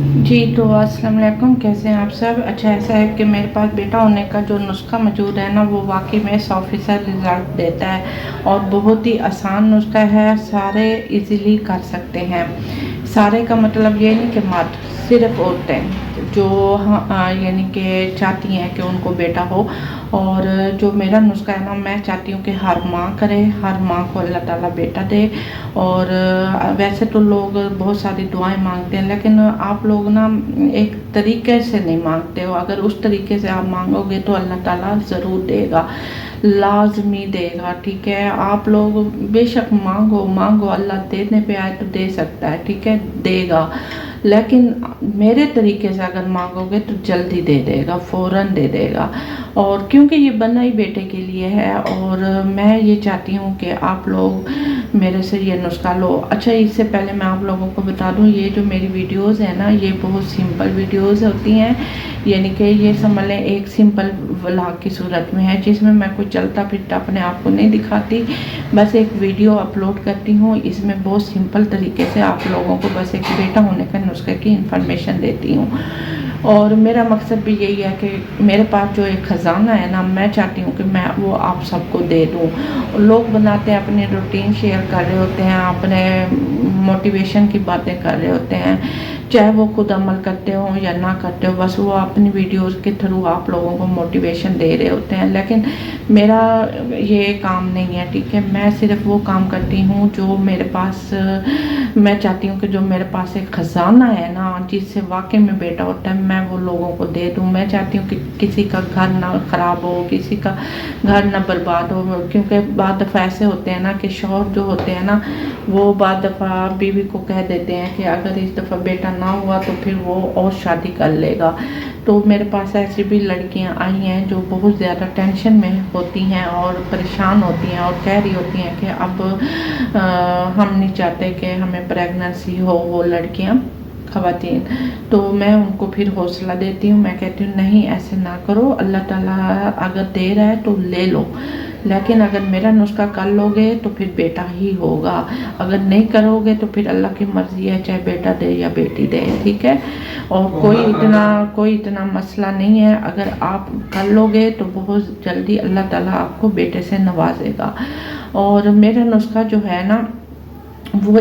جی تو السلام علیکم، کیسے ہیں آپ سب؟ اچھا ایسا ہے کہ میرے پاس بیٹا ہونے کا جو نسخہ موجود ہے نا، وہ واقعی میں 100% رزلٹ دیتا ہے اور بہت ہی آسان نسخہ ہے، سارے ایزیلی کر سکتے ہیں۔ سارے کا مطلب یہ نہیں کہ مرد، صرف عورتیں جو یعنی کہ چاہتی ہیں کہ ان کو بیٹا ہو، اور جو میرا نسخہ ہے نا، میں چاہتی ہوں کہ ہر ماں کرے، ہر ماں کو اللہ تعالیٰ بیٹا دے۔ اور ویسے تو لوگ بہت ساری دعائیں مانگتے ہیں، لیکن آپ لوگ نا ایک طریقے سے نہیں مانگتے ہو۔ اگر اس طریقے سے آپ مانگو گے تو اللہ تعالیٰ ضرور دے گا، لازمی دے گا، ٹھیک ہے؟ آپ لوگ بے شک مانگو، اللہ دینے پہ آئے تو دے سکتا ہے، ٹھیک ہے، دے گا۔ لیکن میرے طریقے سے اگر مانگو گے تو جلدی دے دے گا، فوراً دے دے گا۔ اور کیونکہ یہ بنا ہی بیٹے کے لیے ہے، اور میں یہ چاہتی ہوں کہ آپ لوگ میرے سے یہ نسخہ لو۔ اچھا اس سے پہلے میں آپ لوگوں کو بتا دوں، یہ جو میری ویڈیوز ہیں نا، یہ بہت سمپل ویڈیوز ہوتی ہیں، یعنی کہ یہ سمجھ لیں ایک سمپل ولاگ کی صورت میں ہے، جس میں میں کوئی چلتا پھرتا اپنے آپ کو نہیں دکھاتی، بس ایک ویڈیو اپلوڈ کرتی ہوں۔ اس میں بہت سمپل طریقے سے آپ لوگوں کو بس ایک بیٹا ہونے کا نسخے کی انفارمیشن دیتی ہوں۔ اور میرا مقصد بھی یہی ہے کہ میرے پاس جو ایک خزانہ ہے نا، میں چاہتی ہوں کہ میں وہ آپ سب کو دے دوں۔ لوگ بناتے ہیں، اپنی روٹین شیئر کر رہے ہوتے ہیں، اپنے موٹیویشن کی باتیں کر رہے ہوتے ہیں، چاہے وہ خود عمل کرتے ہوں یا نہ کرتے ہو، بس وہ اپنی ویڈیوز کے تھرو آپ لوگوں کو موٹیویشن دے رہے ہوتے ہیں۔ لیکن میرا یہ کام نہیں ہے، ٹھیک ہے؟ میں صرف وہ کام کرتی ہوں جو میرے پاس، میں چاہتی ہوں کہ جو میرے پاس ایک خزانہ ہے نا، جس سے واقعی میں بیٹا ہوتا ہے، میں وہ لوگوں کو دے دوں۔ میں چاہتی ہوں کہ کسی کا گھر نہ خراب ہو، کسی کا گھر نہ برباد ہو، کیونکہ بعض دفعہ ایسے ہوتے ہیں نا کہ شوہر جو ہوتے ہیں نا، وہ بعض دفعہ بیوی کو کہہ دیتے ہیں کہ اگر اس دفعہ بیٹا نہ ہوا تو پھر وہ اور شادی کر لے گا۔ تو میرے پاس ایسی بھی لڑکیاں آئی ہیں جو بہت زیادہ ٹینشن میں ہوتی ہیں اور پریشان ہوتی ہیں اور کہہ رہی ہوتی ہیں کہ اب ہم نہیں چاہتے کہ ہمیں پریگننسی ہو، وہ لڑکیاں، خواتین۔ تو میں ان کو پھر حوصلہ دیتی ہوں، میں کہتی ہوں نہیں ایسے نہ کرو، اللہ تعالیٰ اگر دے رہا ہے تو لے لو، لیکن اگر میرا نسخہ کر لو گے تو پھر بیٹا ہی ہوگا، اگر نہیں کرو گے تو پھر اللہ کی مرضی ہے، چاہے بیٹا دے یا بیٹی دے، ٹھیک ہے؟ اور کوئی اتنا مسئلہ نہیں ہے، اگر آپ کر لو گے تو بہت جلدی اللہ تعالیٰ آپ کو بیٹے سے نوازے گا۔ اور میرا نسخہ جو ہے نا، وہ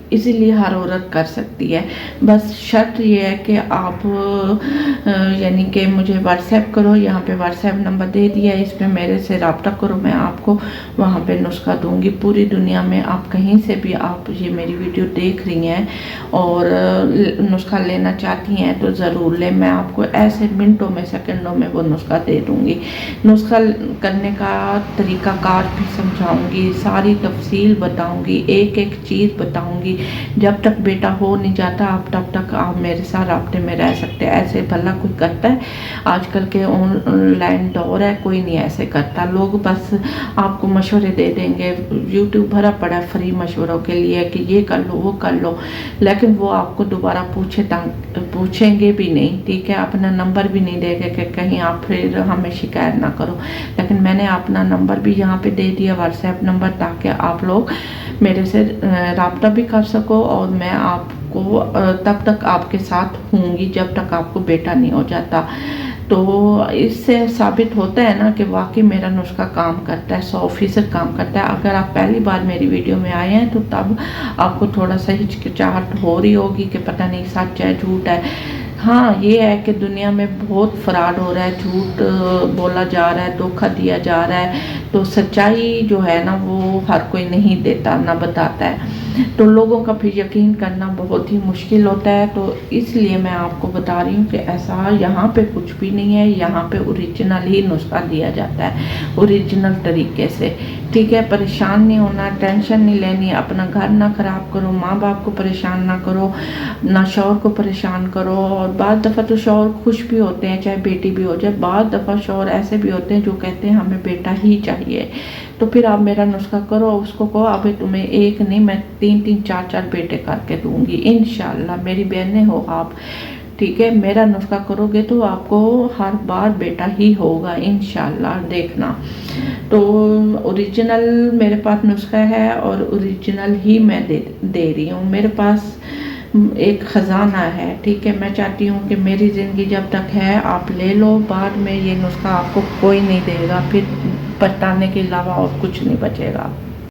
ایزیلی ہر عورت کر سکتی ہے، بس شرط یہ ہے کہ آپ یعنی کہ مجھے واٹس ایپ کرو، یہاں پہ واٹس ایپ نمبر دے دیا ہے، اس پہ میرے سے رابطہ کرو، میں آپ کو وہاں پہ نسخہ دوں گی۔ پوری دنیا میں آپ کہیں سے بھی آپ یہ میری ویڈیو دیکھ رہی ہیں اور نسخہ لینا چاہتی ہیں تو ضرور لیں، میں آپ کو ایسے منٹوں میں، سیکنڈوں میں وہ نسخہ دے دوں گی۔ نسخہ کرنے کا طریقہ کار بھی سمجھاؤں گی، ساری تفصیل بتاؤں گی، ایک چیز بتاؤں گی۔ جب تک بیٹا ہو نہیں جاتا آپ تب تک آپ میرے ساتھ رابطے میں رہ سکتے ہیں۔ ایسے بھلا کوئی کرتا ہے؟ آج کل کے آن لائن دور ہے، کوئی نہیں ایسے کرتا، لوگ بس آپ کو مشورے دے دیں گے، یوٹیوب بھرا پڑا ہے فری مشوروں کے لیے کہ یہ کر لو وہ کر لو، لیکن وہ آپ کو دوبارہ پوچھیں گے بھی نہیں، ٹھیک ہے؟ اپنا نمبر بھی نہیں دے گے کہ کہیں آپ پھر ہمیں شکایت نہ کرو۔ لیکن میں نے اپنا نمبر بھی یہاں پہ دے دیا، واٹس ایپ نمبر، تاکہ آپ لوگ میرے سے رابطہ بھی کر سکو، اور میں آپ کو تب تک آپ کے ساتھ ہوں گی جب تک آپ کو بیٹا نہیں ہو جاتا۔ تو اس سے ثابت ہوتا ہے نا کہ واقعی میرا نسخہ کام کرتا ہے، 100% کام کرتا ہے۔ اگر آپ پہلی بار میری ویڈیو میں آئے ہیں تو تب آپ کو تھوڑا سا ہچکچاہٹ ہو رہی ہوگی کہ پتہ نہیں سچ ہے جھوٹ ہے۔ ہاں یہ ہے کہ دنیا میں بہت فراڈ ہو رہا ہے، جھوٹ بولا جا رہا ہے، دھوکہ دیا جا رہا ہے، تو سچائی جو ہے نا وہ ہر کوئی نہیں دیتا، نہ بتاتا ہے، تو لوگوں کا پھر یقین کرنا بہت ہی مشکل ہوتا ہے۔ تو اس لیے میں آپ کو بتا رہی ہوں کہ ایسا یہاں پہ کچھ بھی نہیں ہے، یہاں پہ اوریجنل ہی نسخہ دیا جاتا ہے، اوریجنل طریقے سے، ٹھیک ہے؟ پریشان نہیں ہونا، ٹینشن نہیں لینی، اپنا گھر نہ خراب کرو، ماں باپ کو پریشان نہ کرو، نہ شوہر کو پریشان کرو۔ اور بعض دفعہ تو شوہر خوش بھی ہوتے ہیں چاہے بیٹی بھی ہو جائے، بعض دفعہ شوہر ایسے بھی ہوتے ہیں جو کہتے ہیں ہمیں بیٹا ہی چاہیے، تو پھر آپ میرا نسخہ کرو، اس کو کہو ابھی تمہیں ایک نہیں میں 3 4 بیٹے کر کے دوں گی انشاءاللہ، میری بہنیں ہو آپ، ٹھیک ہے؟ میرا نسخہ کرو گے تو آپ کو ہر بار بیٹا ہی ہوگا انشاءاللہ، دیکھنا۔ تو اوریجنل میرے پاس نسخہ ہے اور اوریجنل ہی میں دے رہی ہوں۔ میرے پاس ایک خزانہ ہے، ٹھیک ہے. میں چاہتی ہوں کہ میری زندگی جب تک ہے آپ لے لو، بعد میں یہ نسخہ آپ کو کوئی نہیں دے گا، پھر پچھتانے کے علاوہ اور کچھ نہیں بچے گا.